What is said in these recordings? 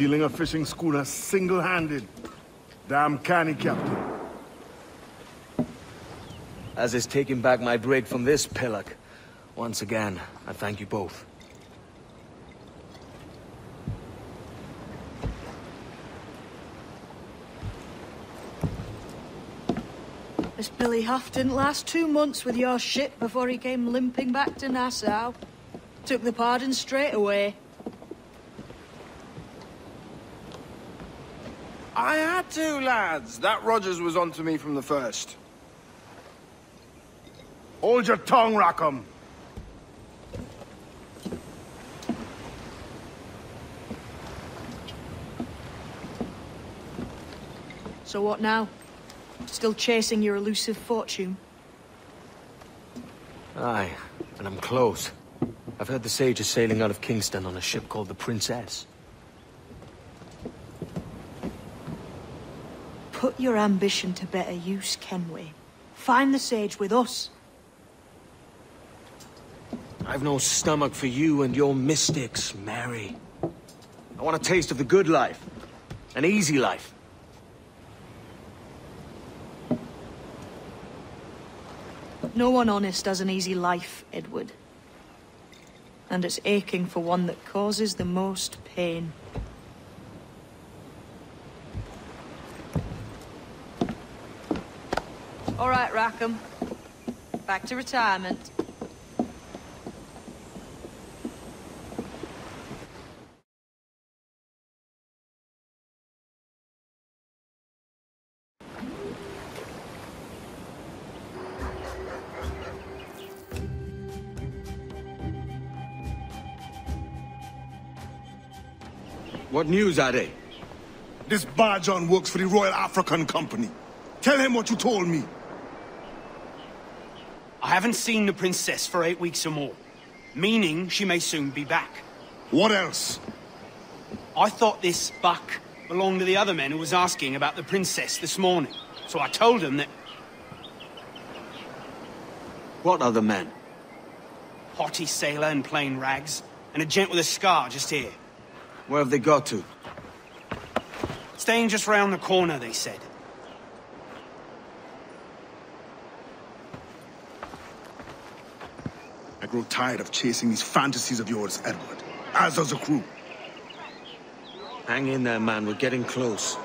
Stealing a fishing schooner single-handed. Damn canny, Captain. As is taking back my brig from this pillock. Once again, I thank you both. This Billy Huff didn't last 2 months with your ship before he came limping back to Nassau. Took the pardon straight away. I had to, lads. That Rogers was onto me from the first. Hold your tongue, Rackham. So what now? Still chasing your elusive fortune? Aye, and I'm close. I've heard the Sage is sailing out of Kingston on a ship called the Princess. Put your ambition to better use, Kenway. Find the Sage with us. I've no stomach for you and your mystics, Mary. I want a taste of the good life. An easy life. No one honest has an easy life, Edward. And it's aching for one that causes the most pain. All right, Rackham. Back to retirement. What news, Ade? This Barjon works for the Royal African Company. Tell him what you told me. I haven't seen the princess for 8 weeks or more, meaning she may soon be back. What else? I thought this buck belonged to the other men who was asking about the princess this morning, so I told him that... What other men? Haughty sailor in plain rags, and a gent with a scar just here. Where have they got to? Staying just round the corner, they said. I grow tired of chasing these fantasies of yours, Edward. As does the crew. Hang in there, man. We're getting close.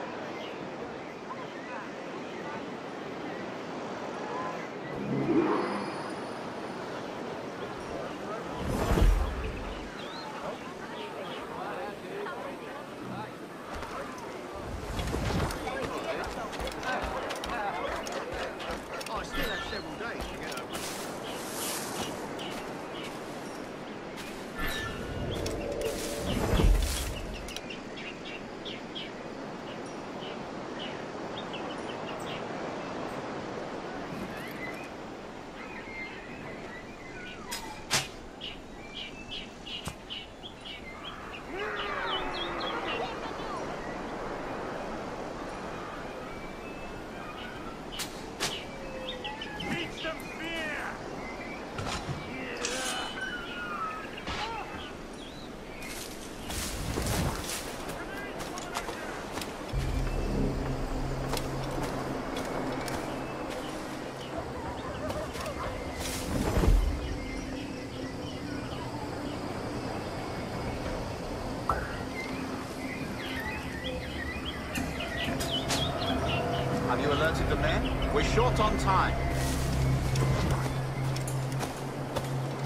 Have you alerted the men? We're short on time.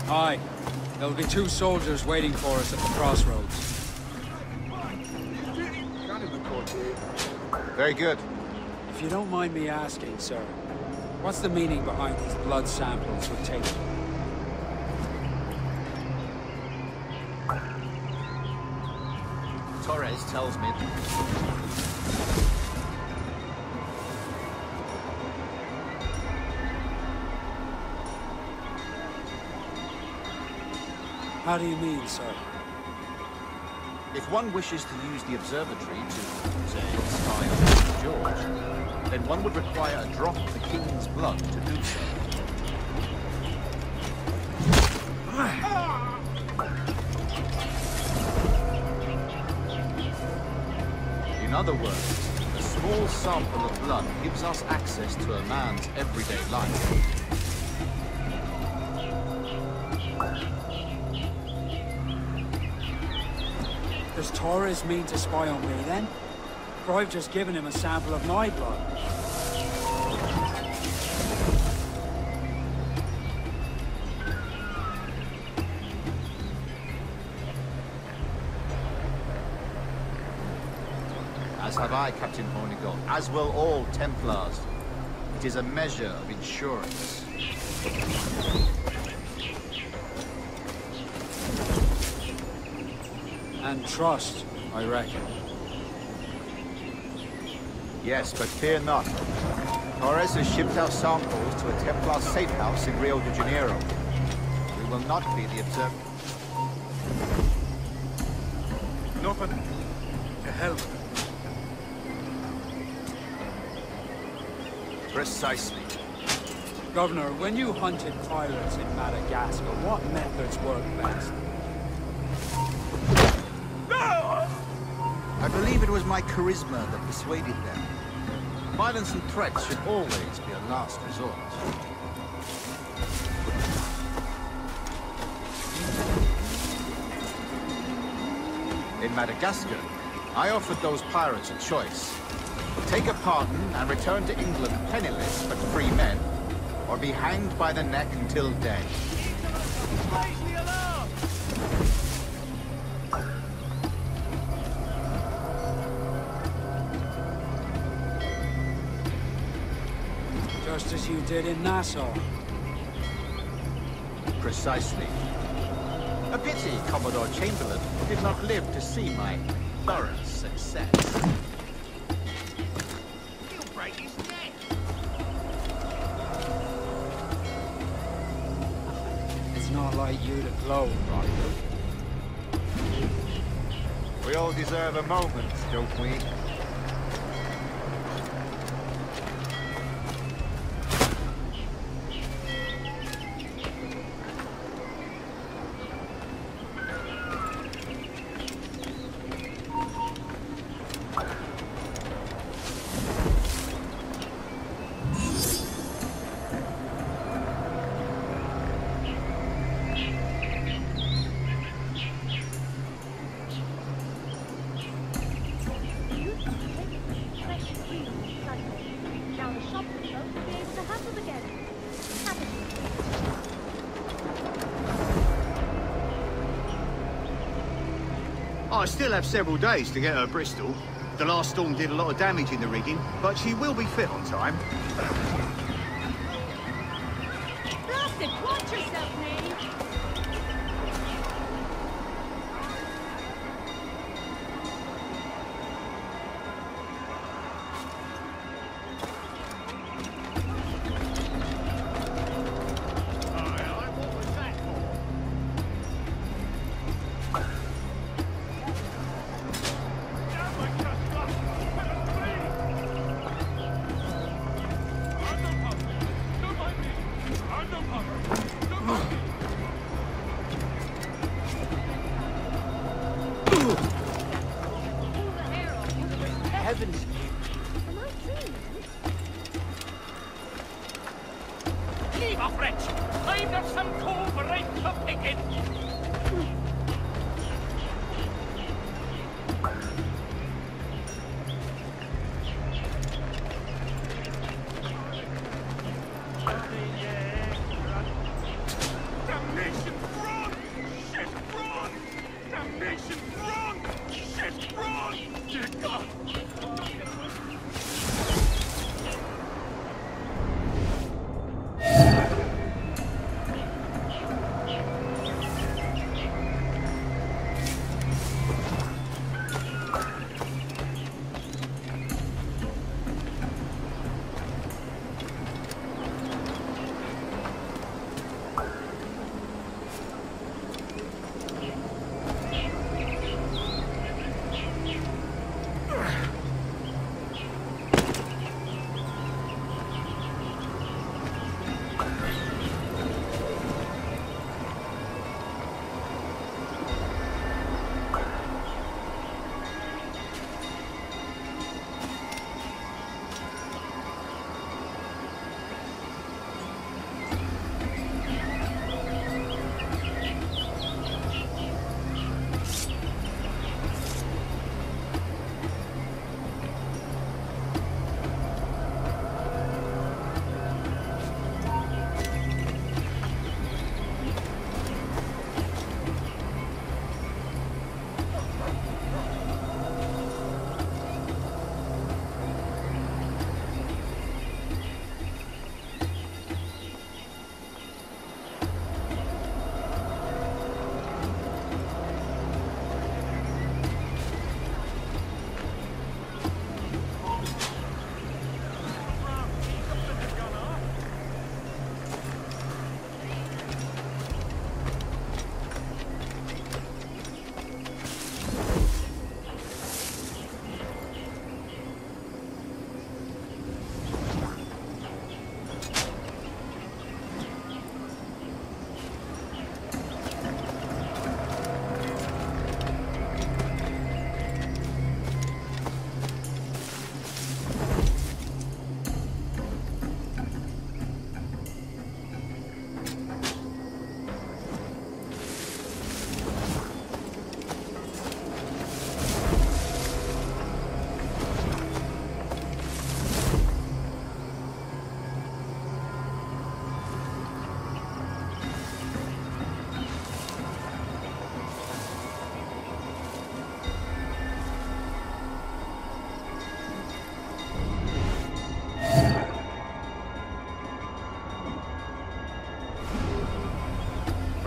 Aye. There'll be 2 soldiers waiting for us at the crossroads. Very good. If you don't mind me asking, sir, what's the meaning behind these blood samples we're taking? Torres tells me... How do you mean, sir? If one wishes to use the observatory to, say, spy on King George, then one would require a drop of the King's blood to do so. other words, a small sample of blood gives us access to a man's everyday life. Does Torres mean to spy on me then? For I've just given him a sample of my blood. As have I, Captain Hornigold, as will all Templars. It is a measure of insurance. And trust, I reckon. Yes, but fear not. Torres has shipped our samples to a Templar safe house in Rio de Janeiro. We will not be the observer. Nothing. To hell. Precisely. Governor, when you hunted pirates in Madagascar, what methods work best? I believe it was my charisma that persuaded them. Violence and threats should always be a last resort. In Madagascar, I offered those pirates a choice. Take a pardon and return to England penniless but free men, or be hanged by the neck until dead. Just as you did in Nassau. Precisely. A pity Commodore Chamberlain did not live to see my thorough success. He'll break his neck. It's not like you to glow, Roger. We all deserve a moment, don't we? I still have several days to get her Bristol. The last storm did a lot of damage in the rigging, but she will be fit on time. Blasted, watch yourself, Nate! Heavens! Am I dreaming? Leave off, wretch! I've got some cove right to pick it! Damnation! Run! Shit! Run! Damnation! Run! Shit! Run! Dear God!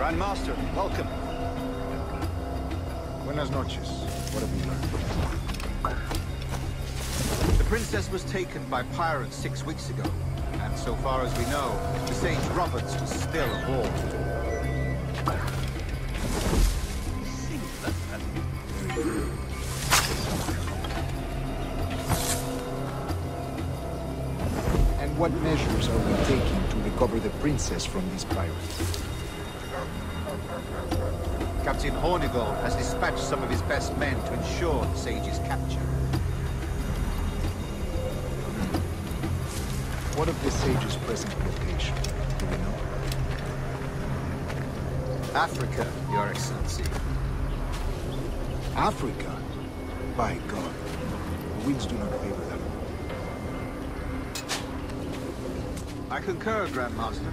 Grand Master, welcome. Buenas noches. What have we learned? The princess was taken by pirates 6 weeks ago, and so far as we know, the Sage Roberts was still aboard. And what measures are we taking to recover the princess from these pirates? Captain Hornigold has dispatched some of his best men to ensure the Sage's capture. What of the Sage's present location? Do we know? Africa, Your Excellency. Africa? By God. The winds do not favor them. I concur, Grand Master.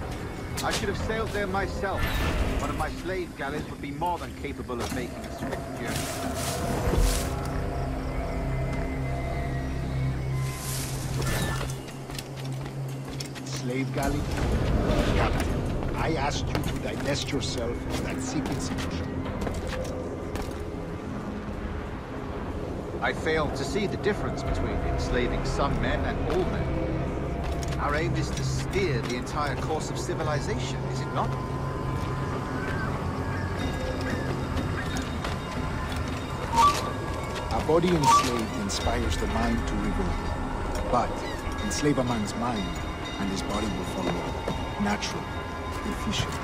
I should have sailed there myself. One of my slave galleys would be more than capable of making a swift journey. Slave galley? Captain, I asked you to divest yourself of that sick institution. I failed to see the difference between enslaving some men and all men. Our aim is to steer the entire course of civilization, is it not? A body enslaved inspires the mind to revolt. But enslave a man's mind, and his body will follow. Natural, efficient.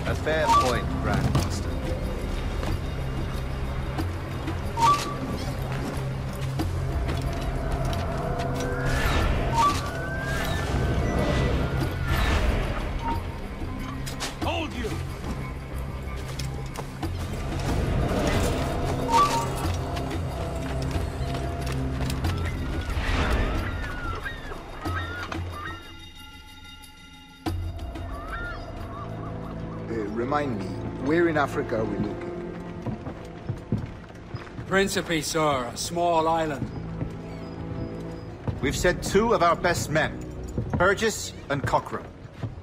A fair point, Grand Master. Hold you! Remind me, where in Africa are we looking? Principe, sir, a small island. We've sent 2 of our best men, Burgess and Cochrane.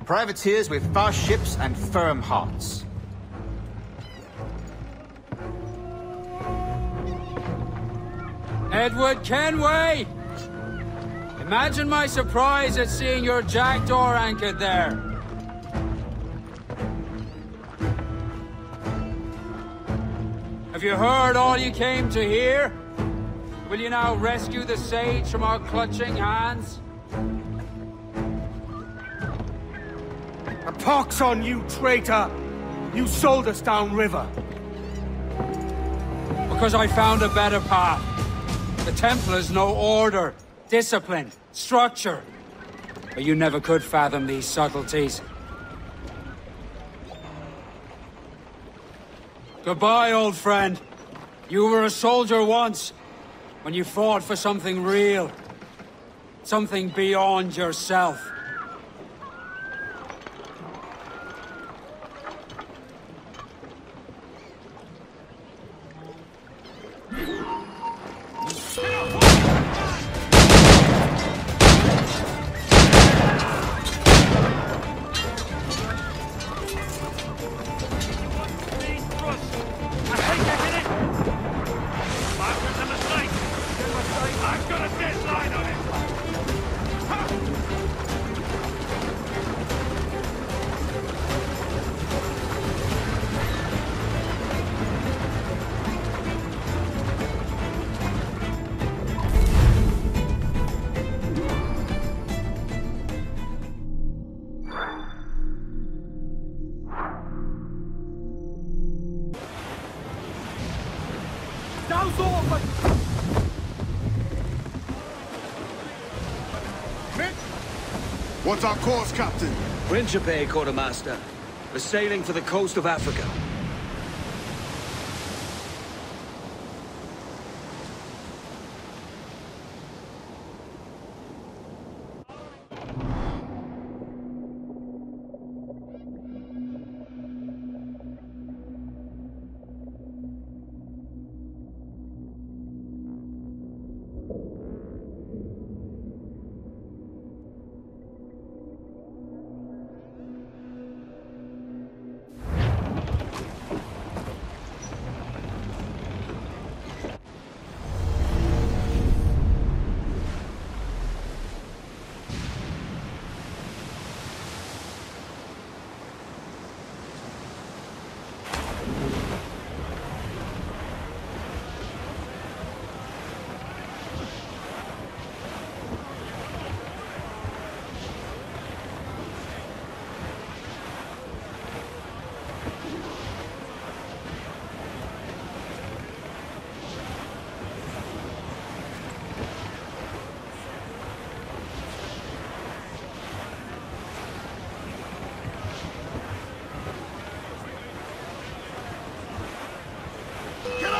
Privateers with fast ships and firm hearts. Edward Kenway! Imagine my surprise at seeing your jackdaw anchored there. Have you heard all you came to hear? Will you now rescue the Sage from our clutching hands? A pox on you, traitor! You sold us downriver. Because I found a better path. The Templars know order, discipline, structure. But you never could fathom these subtleties. Goodbye, old friend. You were a soldier once, when you fought for something real. Something beyond yourself. I've got a deadline on it! What's our course, Captain? Principe, Quartermaster. We're sailing for the coast of Africa.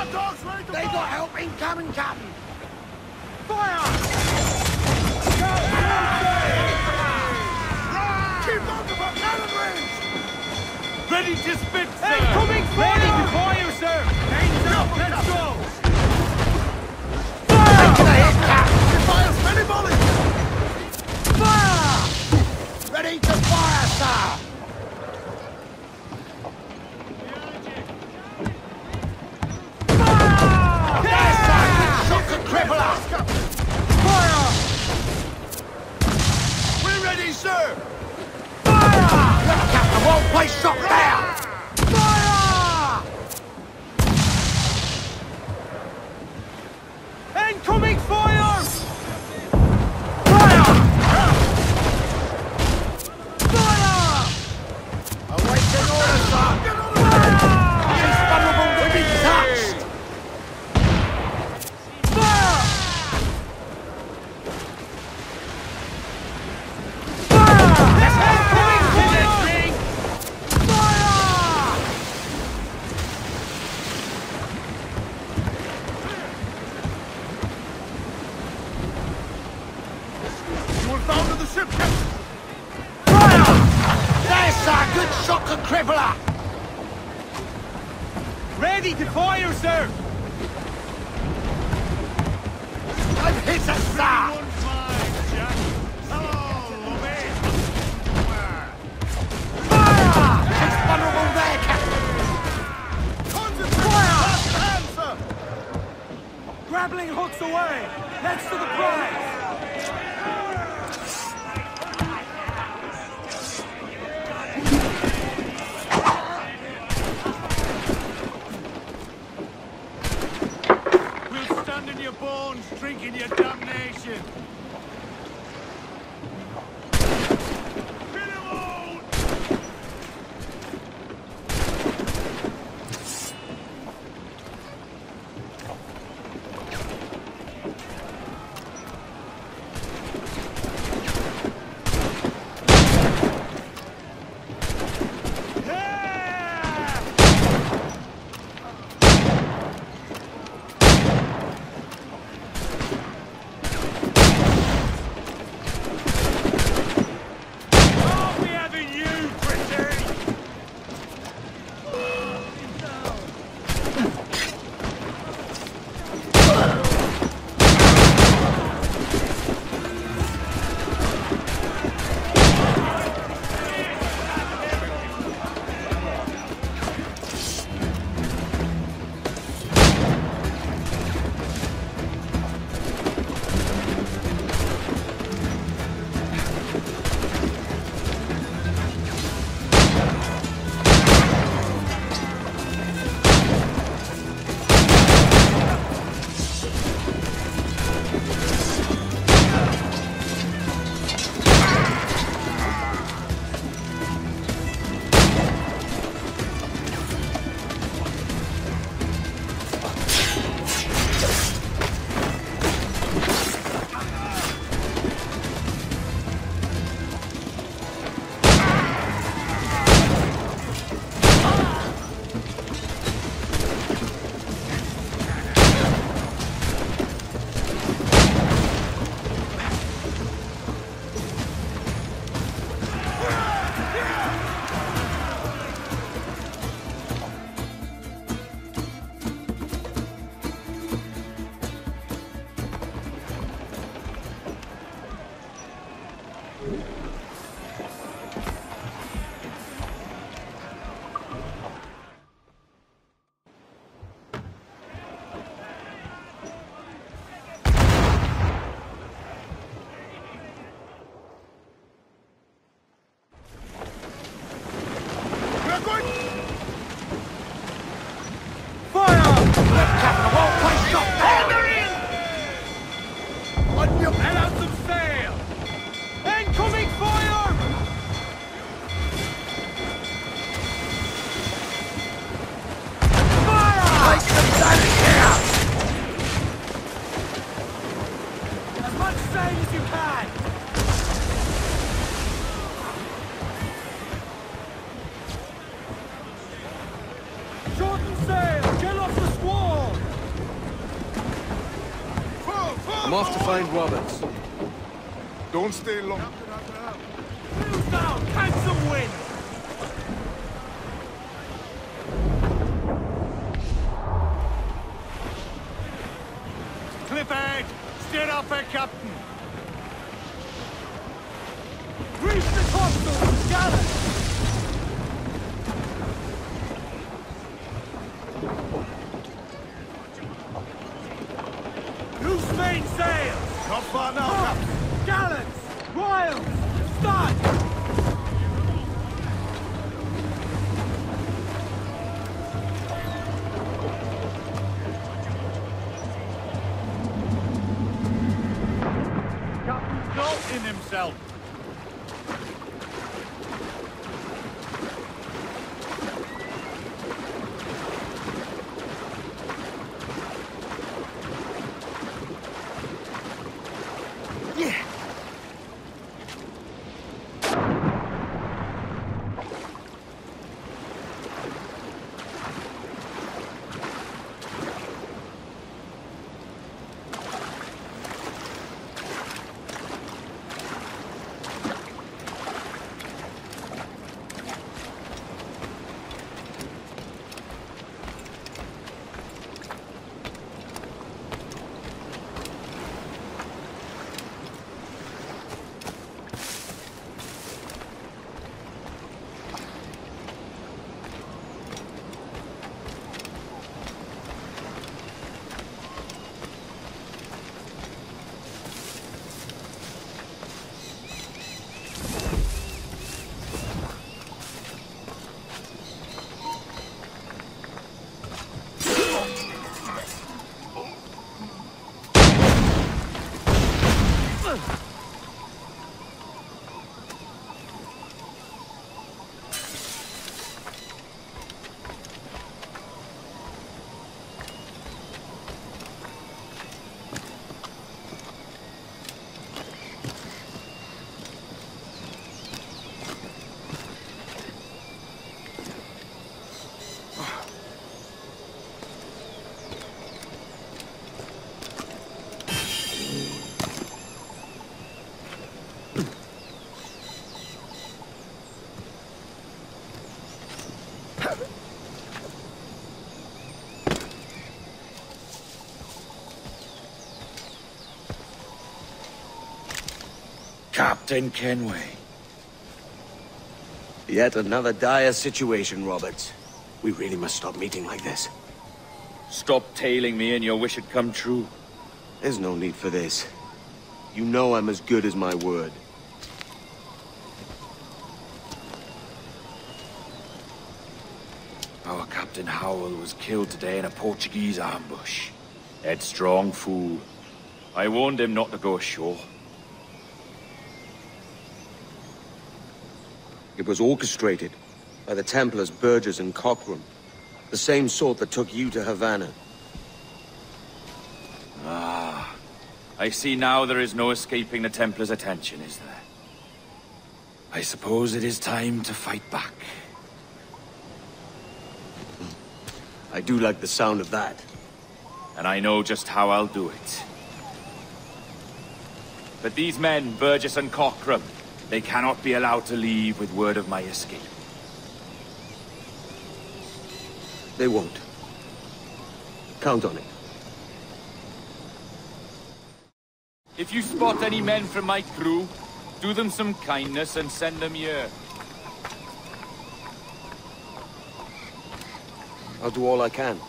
They got help incoming, Captain! Fire! Keep on the cannon range! Ready to spit, sir! Incoming fire! Ready to fire, sir! Hands up, let's go! Fire! Take the hit, Captain! Fire, ready, volley! Fire! Ready to fire, sir! Crippler! Fire! We're ready, sir! Fire! Look, Captain, won't place shot down! Fire! Incoming fire! Fire! Fire! Awaiting orders, sir! Fire! He's vulnerable to be touched! Crippler! Ready to fire, sir! I've hit a star! Fire! It's vulnerable there, Captain! Fire! Grappling hooks away! Next to the prize! Your bones, drinking your damnation! I'm off to find Roberts. Don't stay long. Who's down? Catch some wind! Clifford! Steer off her, Captain! Reach the topsail! Gallant! Loose main sails! Not far now, Captain. Gallants! Royals! Start! Captain's not in himself. Captain Kenway. Yet another dire situation, Roberts. We really must stop meeting like this. Stop tailing me and your wish had come true. There's no need for this. You know I'm as good as my word. Our Captain Howell was killed today in a Portuguese ambush. Headstrong fool. I warned him not to go ashore. It was orchestrated by the Templars Burgess and Cockram. The same sort that took you to Havana. Ah. I see now there is no escaping the Templars' attention, is there? I suppose it is time to fight back. I do like the sound of that. And I know just how I'll do it. But these men, Burgess and Cockram, they cannot be allowed to leave with word of my escape. They won't. Count on it. If you spot any men from my crew, do them some kindness and send them here. I'll do all I can.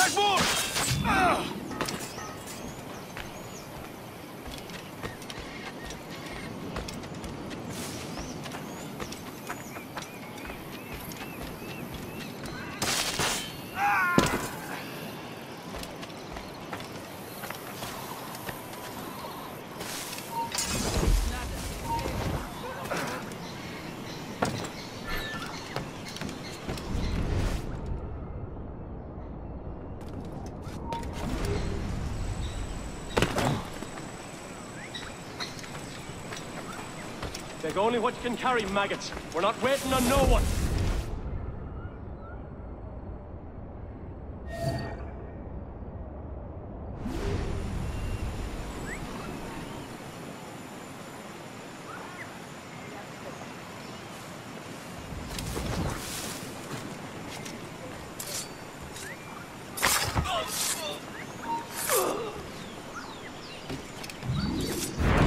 There's more! Take only what you can carry, maggots. We're not waiting on no one.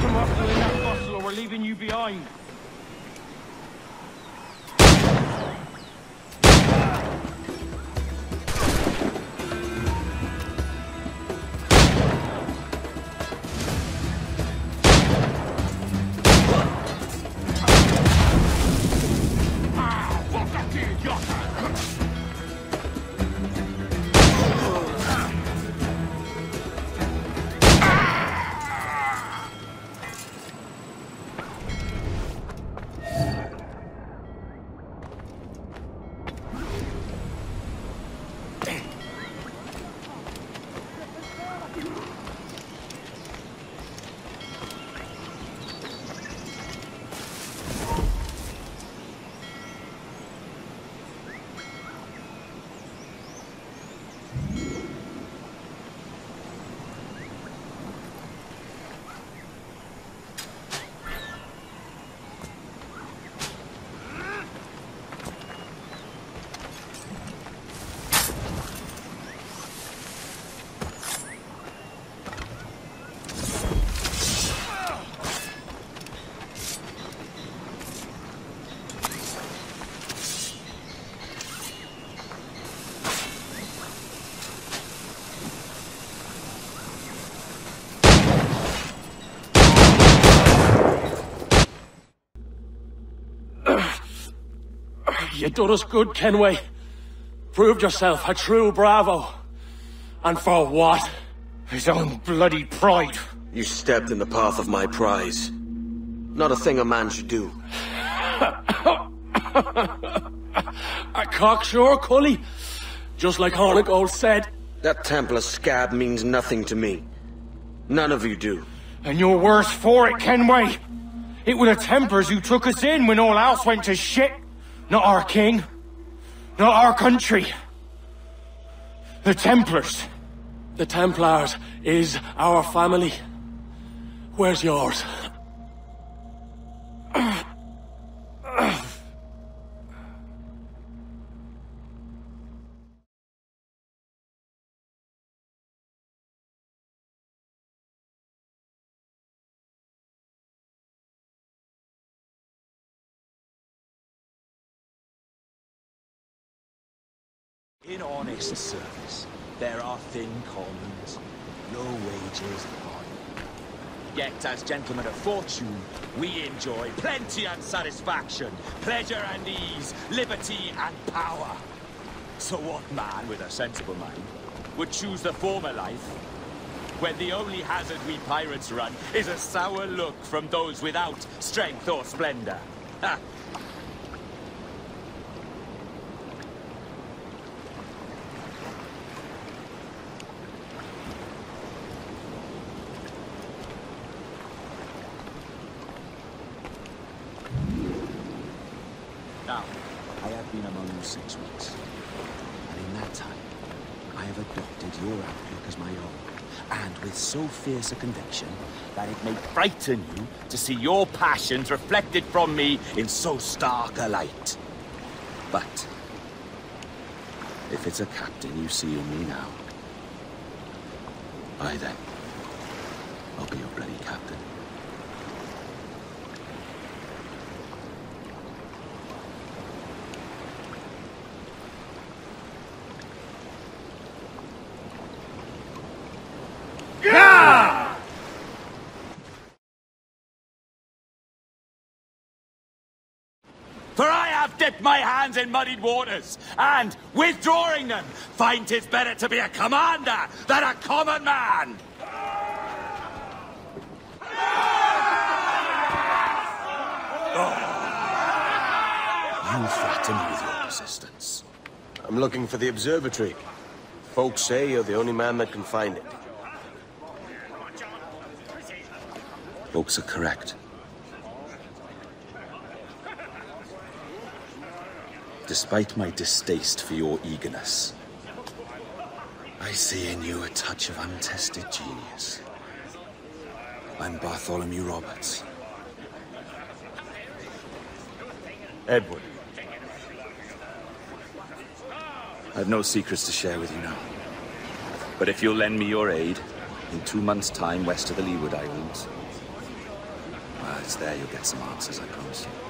Come up to that bustle or we're leaving you behind. You done us good, Kenway. Proved yourself a true bravo. And for what? His own bloody pride. You stepped in the path of my prize. Not a thing a man should do. A cocksure, Cully. Just like Hornigold said. That Templar scab means nothing to me. None of you do. And you're worse for it, Kenway. It were the Templars who took us in when all else went to shit. Not our king. Not our country. The Templars. The Templars is our family. Where's yours? In honest service, there are thin commons, no wages upon. Yet, as gentlemen of fortune, we enjoy plenty and satisfaction, pleasure and ease, liberty and power. So what man with a sensible mind would choose the former life, when the only hazard we pirates run is a sour look from those without strength or splendor? Ha! Now, I have been among you 6 weeks, and in that time, I have adopted your outlook as my own, and with so fierce a conviction that it may frighten you to see your passions reflected from me in so stark a light. But, if it's a captain you see in me now, aye then, I'll be your bloody captain. have dipped my hands in muddied waters, and, withdrawing them, find 'tis better to be a commander than a common man! You flatter me with your persistence. I'm looking for the observatory. Folks say you're the only man that can find it. Folks are correct. Despite my distaste for your eagerness, I see in you a touch of untested genius. I'm Bartholomew Roberts. Edward. I've no secrets to share with you now. But if you'll lend me your aid, in 2 months' time west of the Leeward Islands, well, it's there you'll get some answers, I promise you.